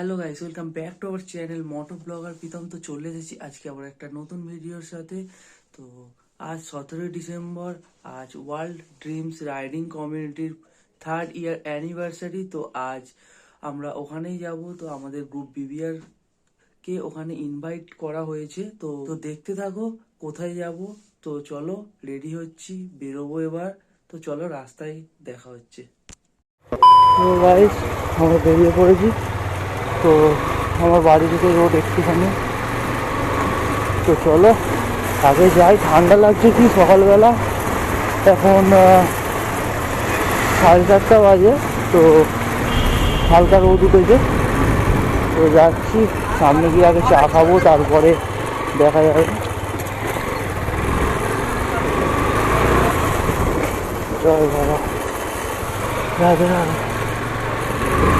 Hello guys, welcome back to our channel moto blogger Pritam. তো চলে এসেছি আজকে আবার একটা নতুন ভিডিওর সাথে। তো আজ 17 ডিসেম্বর, আজ ওয়ার্ল্ড ড্রিমস রাইডিং কমিউনিটির 3rd ইয়ার অ্যানিভার্সারি। তো আজ আমরা ওখানেই যাব। তো আমাদের গ্রুপ বিবিআর কে ওখানে ইনভাইট করা হয়েছে। তো তো দেখতে থাকো কোথায় যাব। তো চলো, রেডি হচ্ছি, বেরোবো এবার। তো চলো, রাস্তায় দেখা হচ্ছে। তো গাইস, আমরা বেরিয়ে পড়েছি। তো আমার বাড়ি থেকে রোড একটুখানি, তো চলো আগে যাই। ঠান্ডা লাগছে কি সকালবেলা, এখন 4:30 বাজে। তো হালকা রোদ উঠেছে। তো যাচ্ছি, সামনে গিয়ে আগে চা খাবো, তারপরে দেখা যাবে। জয় বাবা, রাধে রাধে।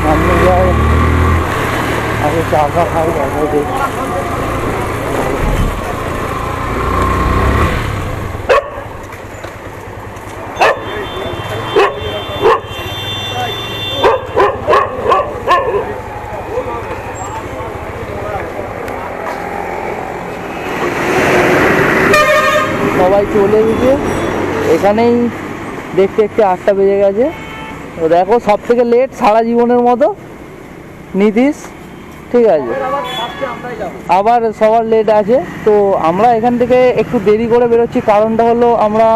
সামনে যাই, আগে চা খাই, তারপরে দেখি। সবাই চলে গেছে, এখানেই দেখতে দেখতে 8টা বেজে গেছে। তো দেখো, সব থেকে লেট সারা জীবনের মতো নীতিশ, ঠিক আছে, আবার সবার লেট আছে। তো আমরা এখান থেকে একটু দেরি করে বেরোচ্ছি, কারণটা হলো আমরা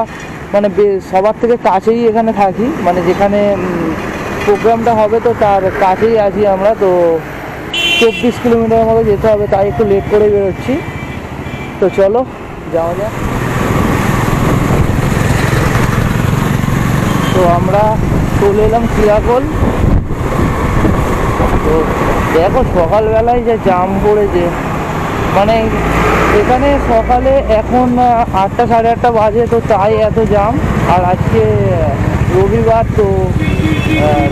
মানে সবার থেকে কাছেই এখানে থাকি, মানে যেখানে প্রোগ্রামটা হবে তো তার কাছেই আছি আমরা। তো 24 কিলোমিটার মতো যেতে হবে, তাই একটু লেট করে বেরোচ্ছি। তো চলো যাওয়া যাক। তো আমরা চলে এলাম খিরাকোল। তো দেখো সকালবেলায় যে জাম পড়েছে, মানে এখানে সকালে এখন 8টা সাড়ে 8টা বাজে, তো তাই এত জাম। আর আজকে রবিবার, তো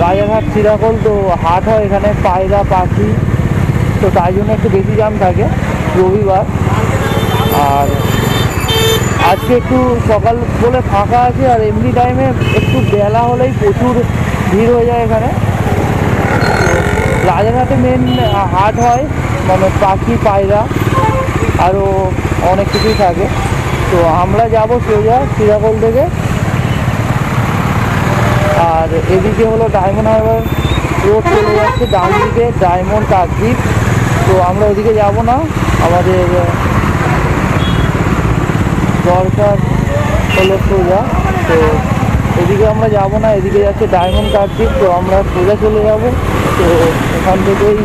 রাজারহাট খিরাকোল তো হাট হয় এখানে, পায়রা পাখি, তো তাই জন্য একটু বেশি জাম থাকে রবিবার। আর আজকে একটু সকাল বলে ফাঁকা আছে, আর এমনি টাইমে একটু বেলা হলেই প্রচুর ভিড় হয়ে যায় এখানে। রাজারহাটে মেন হাট হয়, মানে পাখি পায়রা আরও অনেক কিছুই থাকে। তো আমরা যাব সোজা খিরাকোল থেকে। আর এদিকে হলো ডায়মন্ড হারবার রোড চলে যাচ্ছে, ডান দিকে ডায়মন্ড কাকদ্বীপ। তো আমরা ওদিকে যাব না, আমাদের দরকার হলো সোজা। তো এদিকে আমরা যাব না, এদিকে যাচ্ছে ডায়মন্ড কাকদ্বীপ। তো আমরা সোজা চলে যাব। তো এখান থেকেই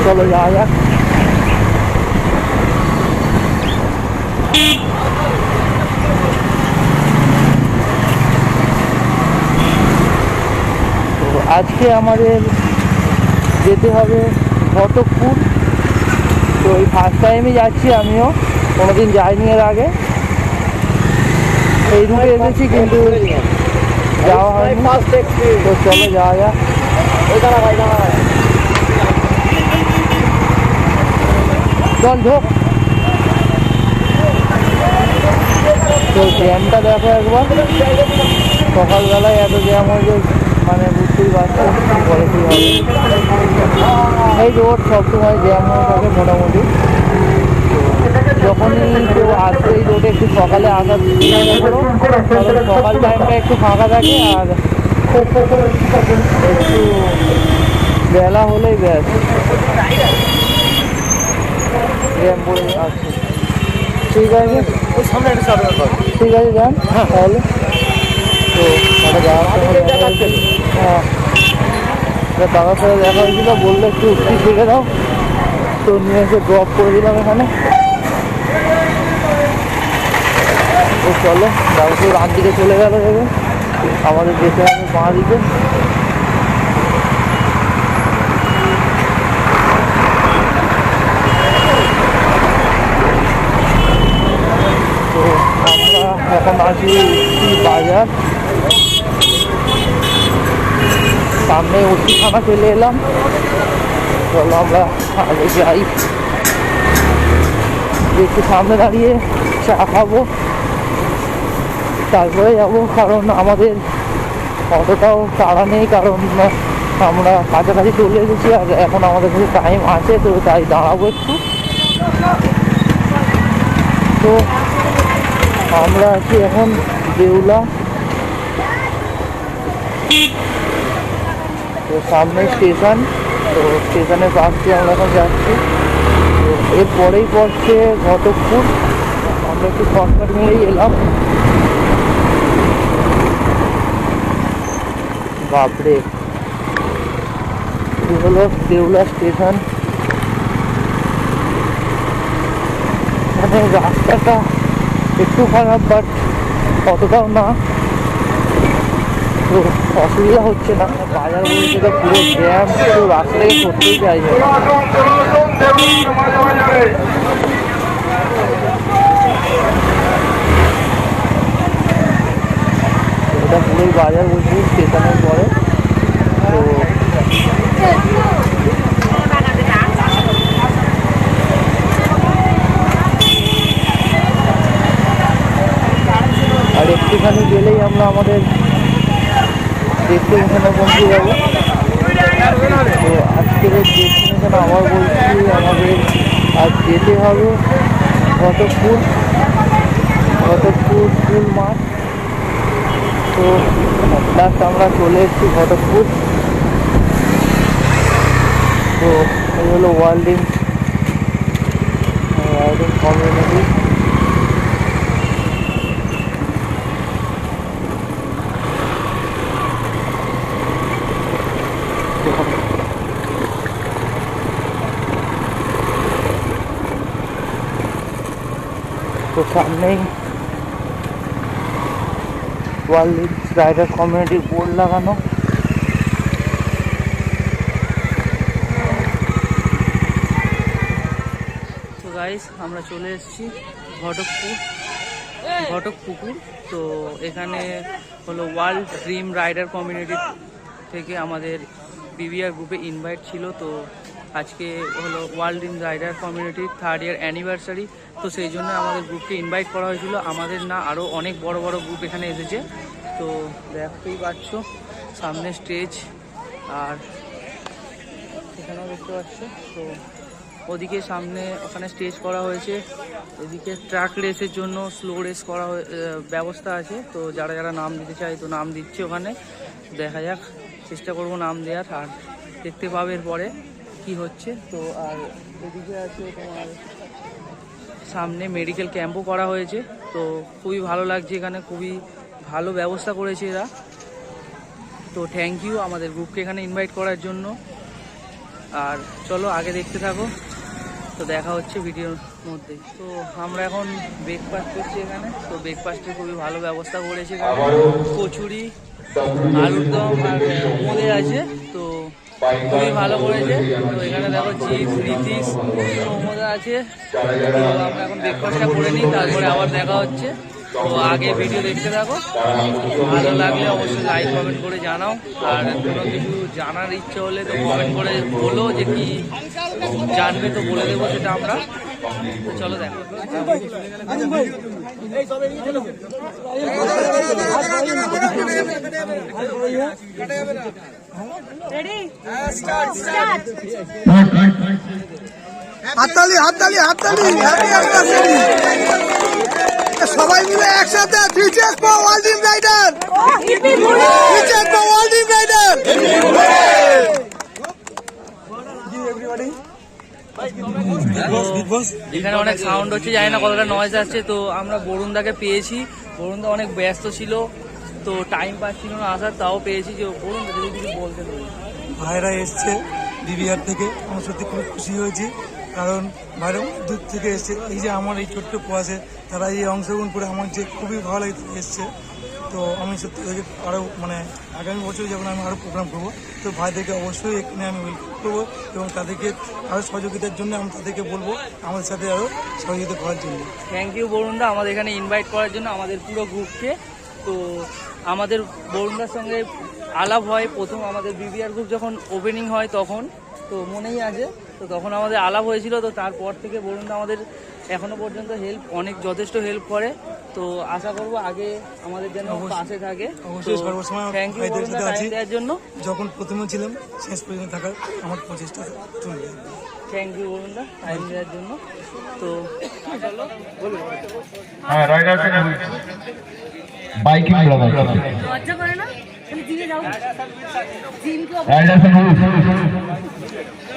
চলো যাওয়া যাক। তো আজকে আমাদের যেতে হবে ঘটকপুর। তো এই ফার্স্ট টাইমই যাচ্ছি, আমিও কোনোদিন যাইনি এর আগে। এই রুটে এসেছি কিন্তু যাওয়া হয়নি। তো চলো যাওয়া যাক। চল ঢোক। তো জ্যামটা দেখো একবার, সকালবেলায় এত জ্যাম হয়েছে, মানে বুঝতেই পারছো পরে কী হবে। এই রোড সবসময় জ্যাম হয়ে থাকে মোটামুটি। যখনই কেউ আসবে এই রোডে একটু সকালে আসার চেষ্টা করো, কারণ সকাল টাইমটা একটু ফাঁকা থাকে, আর একটু বেলা হলেই ব্যাস জ্যাম পড়ে আসছে। ঠিক আছে, ঠিক আছে যান তাহলে। তো তাহলে যাওয়ার সময় হ্যাঁ, দাদার সাথে দেখা হয়েছিল, বললে একটু উঠতে শিখে দাও। তো নিয়ে এসে ড্রপ করে দিলাম এখানে। তো চলো, দাদা ডান দিকে চলে গেল, এবার আমাদের যেতে হবে বাঁ দিকে। তো আমরা এখন আছি বাজার, সামনে ওষুধ খানা চলে এলাম। চলো আমরা আগে যাই, একটু সামনে দাঁড়িয়ে চা খাবো, তারপরে যাবো। কারণ আমাদের অতটাও তাড়া নেই, কারণ আমরা কাছাকাছি চলে এসেছি আর এখন আমাদের কাছে টাইম আছে, তো তাই দাঁড়াবো একটু। তো আমরা আছি এখন দেউলা, তো সামনে স্টেশন, তো স্টেশনের পাশ দিয়ে আমরা এখন যাচ্ছি। তো এরপরেই পড়ছে ঘটকপুর, আমরা একটু শর্টকাট মেরেই এলাম। বাপরে, এই হলো দেউলা স্টেশন। মানে রাস্তাটা একটু খারাপ, বাট অতটাও না, তো অসুবিধা হচ্ছে না। বাজার বলছে তো পুরো জ্যাম, তো রাস্তা থেকে করতেই চাইছে না। এটা পুরোই বাজার বলছি স্টেশনের পরে। তো আর একটুখানি গেলেই আমরা আমাদের ডেস্টিনেশনে পৌঁছে যাবো। তো আজকের ডেস্টিনেশন আবার বলছি, আমাদের আজ যেতে হবে ঘটকপুর স্কুল মাঠ। তো লাস্ট আমরা চলে এসেছি ঘটকপুর। তো এই হলো ওয়ার্ল্ডিং কমিউনিটি। তো সামনেই ওয়ার্ল্ড রাইডার কমিউনিটির বোর্ড লাগানো। তো গাইস, আমরা চলে এসেছি ঘটকপুকুর। তো এখানে হলো ওয়ার্ল্ড ড্রিম রাইডার কমিউনিটি থেকে আমাদের বিবিআর গ্রুপে ইনভাইট ছিল। তো আজকে হলো ওয়ার্ল্ড ড্রিম রাইডার কমিউনিটির 3rd ইয়ার অ্যানিভার্সারি, তো সেই জন্য আমাদের গ্রুপকে ইনভাইট করা হয়েছিল। আমাদের না আরও অনেক বড় বড় গ্রুপ এখানে এসেছে। তো দেখতেই পাচ্ছ সামনে স্টেজ, আর এখানেও দেখতে পাচ্ছ। তো ওদিকে সামনে ওখানে স্টেজ করা হয়েছে, এদিকে ট্রাক রেসের জন্য স্লো রেস করা ব্যবস্থা আছে। তো যারা যারা নাম দিতে চায় তো নাম দিচ্ছে ওখানে, দেখা যাক, চেষ্টা করব নাম দেওয়ার, আর দেখতে পাবে এরপরে কি হচ্ছে। তো আর এদিকে আছে তোমার সামনে মেডিকেল ক্যাম্পও করা হয়েছে। তো খুবই ভালো লাগছে, এখানে খুবই ভালো ব্যবস্থা করেছে এরা। তো থ্যাংক ইউ আমাদের গ্রুপকে এখানে ইনভাইট করার জন্য। আর চলো আগে দেখতে থাকো, তো দেখা হচ্ছে ভিডিওর মধ্যে। তো আমরা এখন ব্রেকফাস্ট করছি এখানে। তো ব্রেকফাস্টের খুবই ভালো ব্যবস্থা করেছে এখানে, কচুরি, আলুর দম আর মোদে আছে। তো খুবই ভালো করেছে। তো এখানে দেখো চিপস, রিচিস, মোমোদা আছে। তো আমরা এখন ব্রেকফাস্টটা করে নিই, তারপরে আবার দেখা হচ্ছে। তো আগে ভিডিও দেখতে থাকো, ভালো লাগলে অবশ্যই লাইক কমেন্ট করে জানাও। আর কোনো কিছু জানার ইচ্ছে হলে তো কমেন্ট করে বলো, যে কি জানবে তো বলে দেবো সেটা আমরা। তো চলো দেখো। হাততালি হাততালি হাততালি, সবাই মিলে একসাথে feature for world dream rider, feature for world dream rider. এখানে অনেক সাউন্ড হচ্ছে, জানি না কতটা নয়েজ আসছে। তো আমরা বরুণদাকে পেয়েছি, বরুণদা অনেক ব্যস্ত ছিল, তো টাইম পাচ্ছিল না আসার, তাও পেয়েছি। যে বরুণদা যদি কিছু বলতে পারি। ভাইরা এসছে বিবিআর থেকে, আমি সত্যি খুব খুশি হয়েছি, কারণ ভাইরা দূর থেকে এসছে। এই যে আমার এই ছোট্ট প্রয়াসে তারা এই অংশগ্রহণ করে আমার যে খুবই ভালো লাগে এসছে। তো আমি সত্যি আরও মানে আগামী বছর যখন আমি আরও প্রোগ্রাম করবো, তো ভাইদেরকে অবশ্যই এখানে আমি ওয়েলকাম করবো, এবং তাদেরকে আরও সহযোগিতার জন্য আমি তাদেরকে বলবো আমাদের সাথে আরও সহযোগিতা করার জন্য। থ্যাংক ইউ বরুণদা আমাদের এখানে ইনভাইট করার জন্য, আমাদের পুরো গ্রুপকে। তো আমাদের বরুণদার সঙ্গে আলাপ হয় প্রথম আমাদের বিবিআর গ্রুপ যখন ওপেনিং হয় তখন, তো মনেই আছে। তো তখন আমাদের আলাপ হয়েছিল। তো তারপর থেকে বরুণদা আমাদের এখনো পর্যন্ত যথেষ্ট হেল্প করে। তো আশা করবো আগে আমাদের যেন পাশে থাকে। অবশ্যই সর্বসময় থ্যাংক ইউ ভাইদের সাথে আছি। টাইম দেওয়ার জন্য। যখন প্রথমে ছিলাম শেষ পর্যন্ত থাকার আমার প্রচেষ্টা চলবে। থ্যাংক ইউ বরুণদা টাইম দেওয়ার জন্য। তো চলো হ্যাঁ রাইডার বাইকিং ব্লগার লজ্জা করে না? তুমি জিমে যাও। জিম কি রাইডার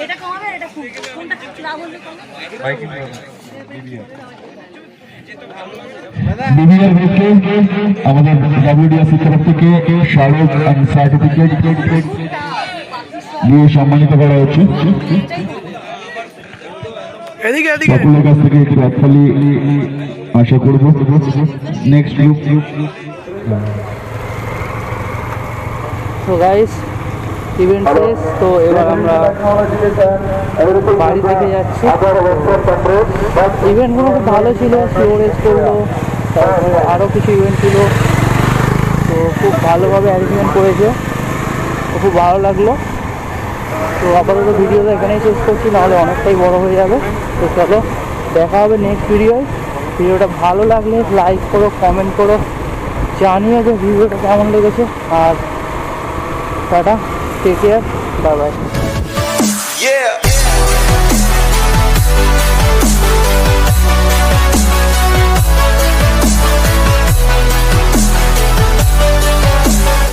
এটা কমাবে, এটা কোনটা না বললে কমাবে? বাইকিং ব্লগার ডিভিআর গ্রুপকে আমাদের ডাব্লিউডিএসি তরফ থেকে শারদ সার্টিফিকেট দিয়ে সম্মানিত করা হচ্ছে। সকলের কাছ থেকে একটু হাততালি আশা করবো। নেক্সট গ্রুপ তো গাইস ইভেন্ট শেষ। তো এবার আমরা বাড়ি থেকে যাচ্ছি। ইভেন্টগুলো খুব ভালো ছিল, স্টোরেজ করলো, তারপরে আরও কিছু ইভেন্ট ছিল। তো খুব ভালোভাবে অ্যারেঞ্জমেন্ট করেছে, তো খুব ভালো লাগলো। তো আপাতত ভিডিওটা এখানেই শেষ করছি, নাহলে অনেকটাই বড় হয়ে যাবে। তো চলো দেখা হবে নেক্সট ভিডিওয়। ভিডিওটা ভালো লাগলে লাইক করো, কমেন্ট করো, জানিয়ে যে ভিডিওটা কেমন লেগেছে। আর tata, take care, bye bye. Yeah.